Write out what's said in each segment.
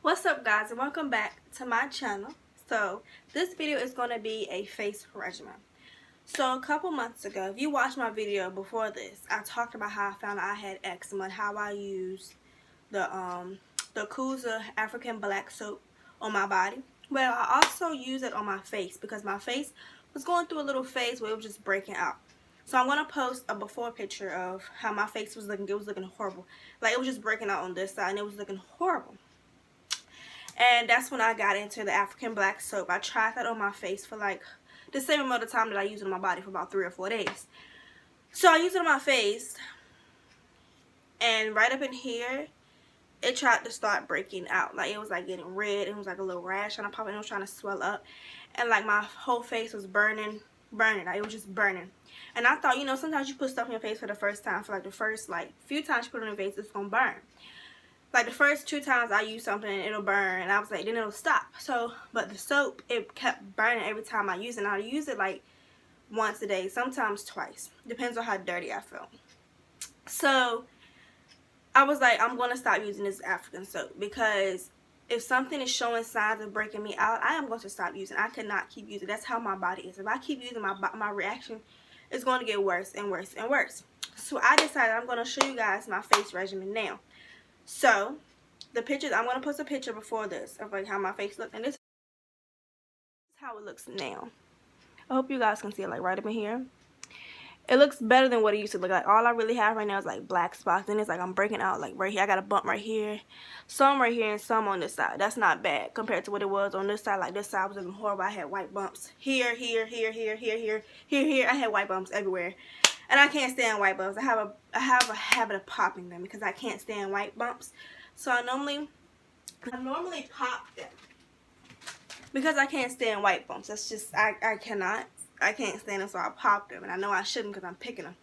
What's up, guys, and welcome back to my channel. So this video is going to be a face regimen. So a couple months ago, if you watched my video before this, I talked about how I found out I had eczema and how I used the Kuza African black soap on my body. Well, I also use it on my face because my face was going through a little phase where it was just breaking out. So I'm going to post a before picture of how my face was looking. It was looking horrible. Like, it was just breaking out on this side and it was looking horrible. And that's when I got into the African black soap. I tried that on my face for like the same amount of time that I used it on my body, for about 3 or 4 days. So I used it on my face, and right up in here, it tried to start breaking out. Like, it was like getting red. It was like a little rash on the pop, and it was trying to swell up. And like my whole face was burning. Like, it was just burning. And I thought, sometimes you put stuff on your face for the first time. For like the first few times you put it on your face, it's gonna burn. Like, the first 2 times I use something, it'll burn, and I was like, then it'll stop. So, but the soap, it kept burning every time I use it. And I use it like once a day, sometimes twice. Depends on how dirty I feel. So I was like, I'm going to stop using this African soap, because if something is showing signs of breaking me out, I am going to stop using. I cannot keep using. That's how my body is. If I keep using, my reaction is going to get worse and worse and worse. So I decided I'm going to show you guys my face regimen now. So the pictures, I'm going to post a picture before this of like how my face looked, and this is how it looks now. I hope you guys can see it, like right up in here. It looks better than what it used to look like. All I really have right now is like black spots, and it's like I'm breaking out like right here. I got a bump right here, some right here, and some on this side. That's not bad compared to what it was on this side. Like, this side was looking horrible. I had white bumps here, here, here, here, here, here, here, here. I had white bumps everywhere. And I can't stand white bumps. I have a habit of popping them because I can't stand white bumps. So I normally pop them because I can't stand white bumps. That's just, I can't stand them, so I pop them. And I know I shouldn't because I'm picking them.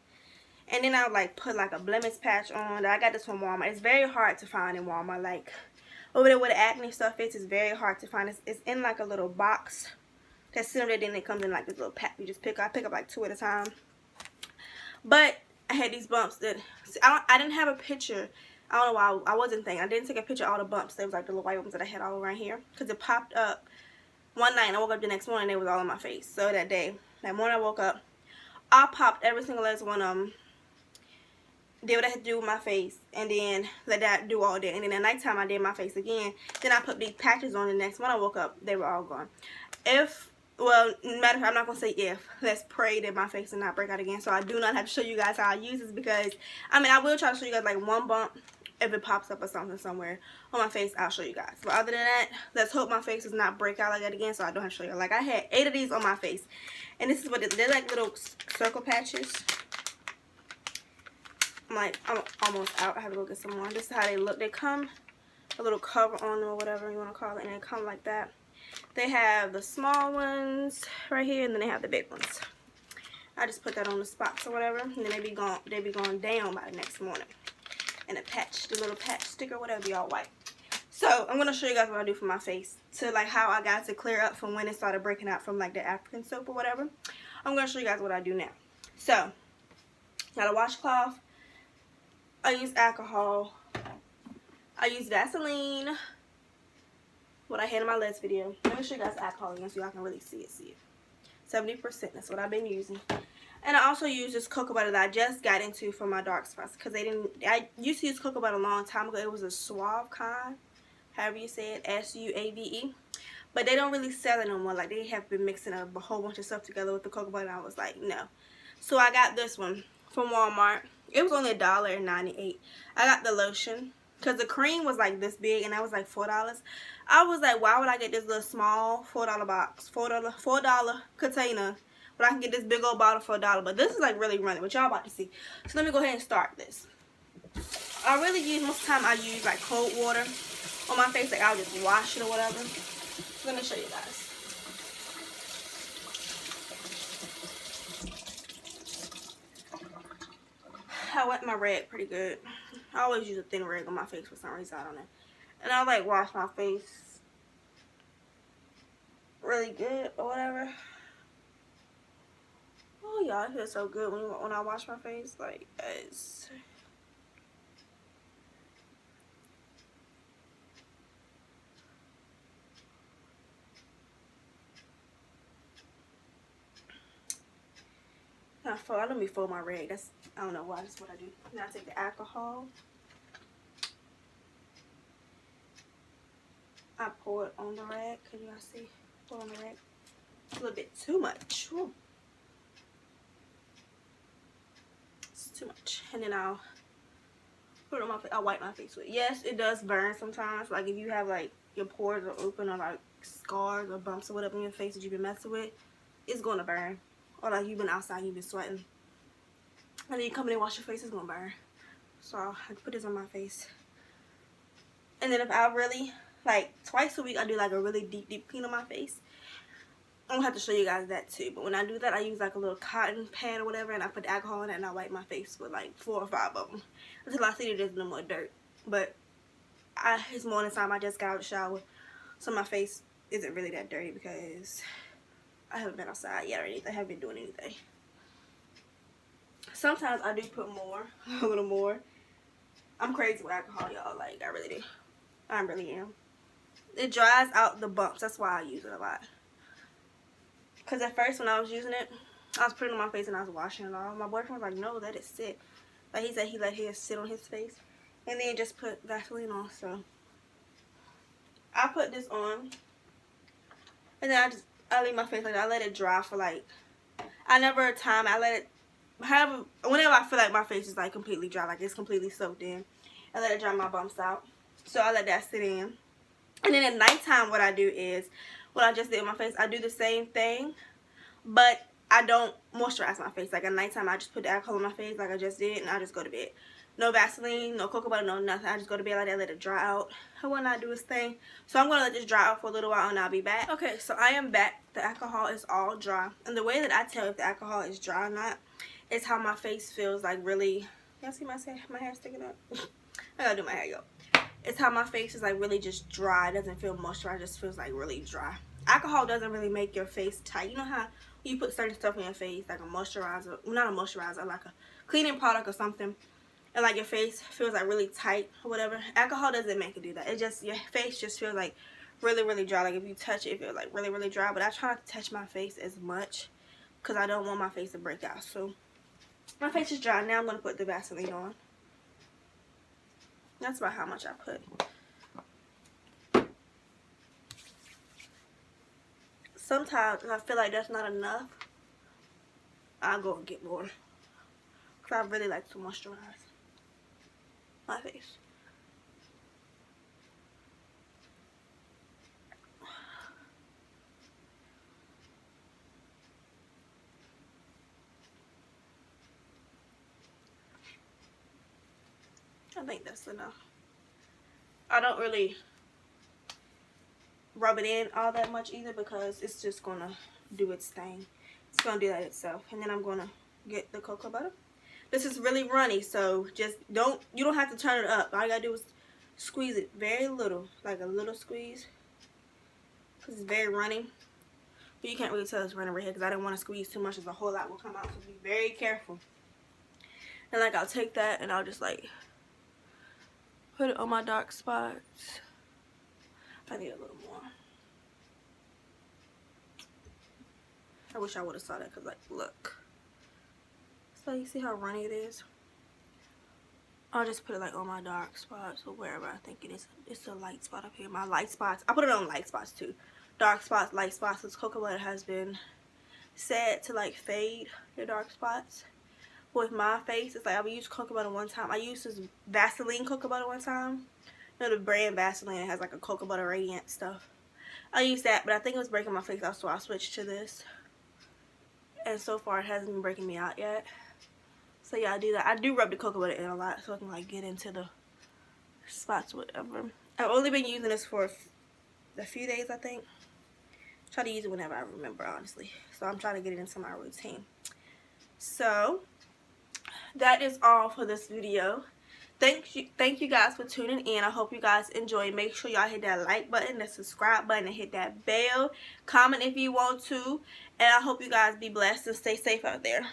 And then I would like put like a blemish patch on. I got this from Walmart. It's very hard to find in Walmart. Like, over there where the acne stuff is, it's very hard to find. It's in like a little box that's sitting there. Then it comes in like this little pack. You just I pick up like 2 at a time. But I had these bumps that, I didn't have a picture. I don't know why I wasn't thinking. I didn't take a picture of all the bumps. There was like the little white bumps that I had all around here, because it popped up one night and I woke up the next morning and it was all on my face. So that morning I woke up, I popped every single last one of them, did what I had to do with my face, and then let that do all day. And then at nighttime I did my face again. Then I put these patches on. The next one I woke up, they were all gone. Well, matter of fact, I'm not going to say if. Let's pray that my face will not break out again. So I do not have to show you guys how I use this, because, I will try to show you guys like one bump. If it pops up or something somewhere on my face, I'll show you guys. But other than that, let's hope my face does not break out like that again, so I don't have to show you. Like, I had 8 of these on my face. And this is what they're like, little circle patches. I'm almost out. I have to go get some more. This is how they look. They come a little cover on them, or whatever you want to call it, and they come like that. They have the small ones right here, and then they have the big ones. I just put that on the spots or whatever, and then they be going down by the next morning. And a patch, the little patch sticker, whatever, be all white. So I'm gonna show you guys what I do for my face, to like how I got to clear up from when it started breaking out from like the African soap or whatever. I'm gonna show you guys what I do now. So, got a washcloth. I use alcohol. I use Vaseline. What I had in my last video. Let me show you guys alcohol again so y'all can really see it. 70%, that's what I've been using. And I also use this cocoa butter that I just got into for my dark spots, because I used to use cocoa butter a long time ago. It was a Suave kind, however you say it, S-U-A-V-E. But they don't really sell it no more. Like, they have been mixing a whole bunch of stuff together with the cocoa butter, and I was like, no. So I got this one from Walmart. It was only $1.98. I got the lotion, because the cream was like this big, and that was like $4. I was like, why would I get this little small $4 box, $4 container, but I can get this big old bottle for $1? But this is like really running, but y'all about to see. So let me go ahead and start this. I really use, most of the time I use like cold water on my face. Like, I'll just wash it or whatever. So let me show you guys. I wet my rag pretty good. I always use a thin rag on my face for some reason, I don't know. And I like wash my face really good or whatever. Oh y'all, it feels so good when I wash my face. Like, it's I fold. Let me fold my rag. That's, I don't know why. That's what I do. Now I take the alcohol. I pour it on the rag. Can you guys see? Pour it on the rag. It's a little bit too much. Woo. It's too much. And then I'll put it on my face. I'll wipe my face with it. Yes, it does burn sometimes. Like if you have like your pores are open or like scars or bumps or whatever in your face that you've been messing with, it's going to burn. Or like you've been outside, you've been sweating. And then you come in and wash your face, it's going to burn. So I put this on my face. And then if I really, like twice a week, I do like a really deep clean on my face. I'm going to have to show you guys that too. But when I do that, I use like a little cotton pad or whatever. And I put the alcohol in it and I wipe my face with like 4 or 5 of them. Until I see that there's no more dirt. But it's morning time. I just got out of the shower. So my face isn't really that dirty because I haven't been outside yet or anything. I haven't been doing anything. Sometimes I do put more, a little more. I'm crazy with alcohol, y'all. Like, I really do. I really am. It dries out the bumps. That's why I use it a lot. Because at first when I was using it, I was putting it on my face and I was washing it off. My boyfriend was like, no, let it sit. Like, he said he let his sit on his face. And then just put Vaseline on. So, I put this on. And then I leave my face like that. I let it dry for like, I never time. I let it, whenever I feel like my face is like completely dry, like it's completely soaked in, I let it dry my bumps out. So I let that sit in. And then at nighttime, what I do is, what I just did with my face, I do the same thing, but I don't moisturize my face. Like at nighttime, I just put the alcohol on my face like I just did, and I just go to bed. No Vaseline, no cocoa butter, no nothing. I just go to bed like that, let it dry out. I will not do its thing. So I'm going to let this dry out for a little while and I'll be back. Okay, so I am back. The alcohol is all dry. And the way that I tell if the alcohol is dry or not is how my face feels like really... Y'all see my hair sticking up? I gotta do my hair, y'all. It's how my face is like really just dry. It doesn't feel moisturized. It just feels like really dry. Alcohol doesn't really make your face tight. You know how you put certain stuff in your face, like a moisturizer, well, not a moisturizer, like a cleaning product or something, and like your face feels like really tight or whatever. Alcohol doesn't make it do that. It just, your face just feels like really dry. Like if you touch it, it feels like really dry. But I try not to touch my face as much because I don't want my face to break out. So my face is dry. Now I'm going to put the Vaseline on. That's about how much I put. Sometimes if I feel like that's not enough, I'll go and get more. Because I really like to moisturize my face. I think that's enough. I don't really rub it in all that much either because it's just going to do its thing. It's going to do that itself. And then I'm going to get the cocoa butter. This is really runny, so just you don't have to turn it up. All you got to do is squeeze it very little, like a little squeeze. Because it's very runny. But you can't really tell it's running right here because I didn't want to squeeze too much as a whole lot will come out. So be very careful. And like I'll take that and I'll just like put it on my dark spots. I need a little more. I wish I would have saw that because like look. So you see how runny it is? I'll just put it like on my dark spots or wherever I think it is. It's a light spot up here. My light spots. I put it on light spots too. Dark spots, light spots. This cocoa butter has been said to like fade your dark spots. With my face, it's like I used cocoa butter one time. I used this Vaseline cocoa butter one time. You know the brand Vaseline, it has like a cocoa butter radiant stuff. I used that, but I think it was breaking my face out, so I switched to this. And so far, it hasn't been breaking me out yet. So yeah, I do that. I do rub the cocoa butter in a lot so I can like get into the spots, whatever. I've only been using this for a few days, I think. Try to use it whenever I remember, honestly. So I'm trying to get it into my routine. So that is all for this video. Thank you guys for tuning in. I hope you guys enjoy. Make sure y'all hit that like button, the subscribe button, and hit that bell. Comment if you want to. And I hope you guys be blessed and stay safe out there.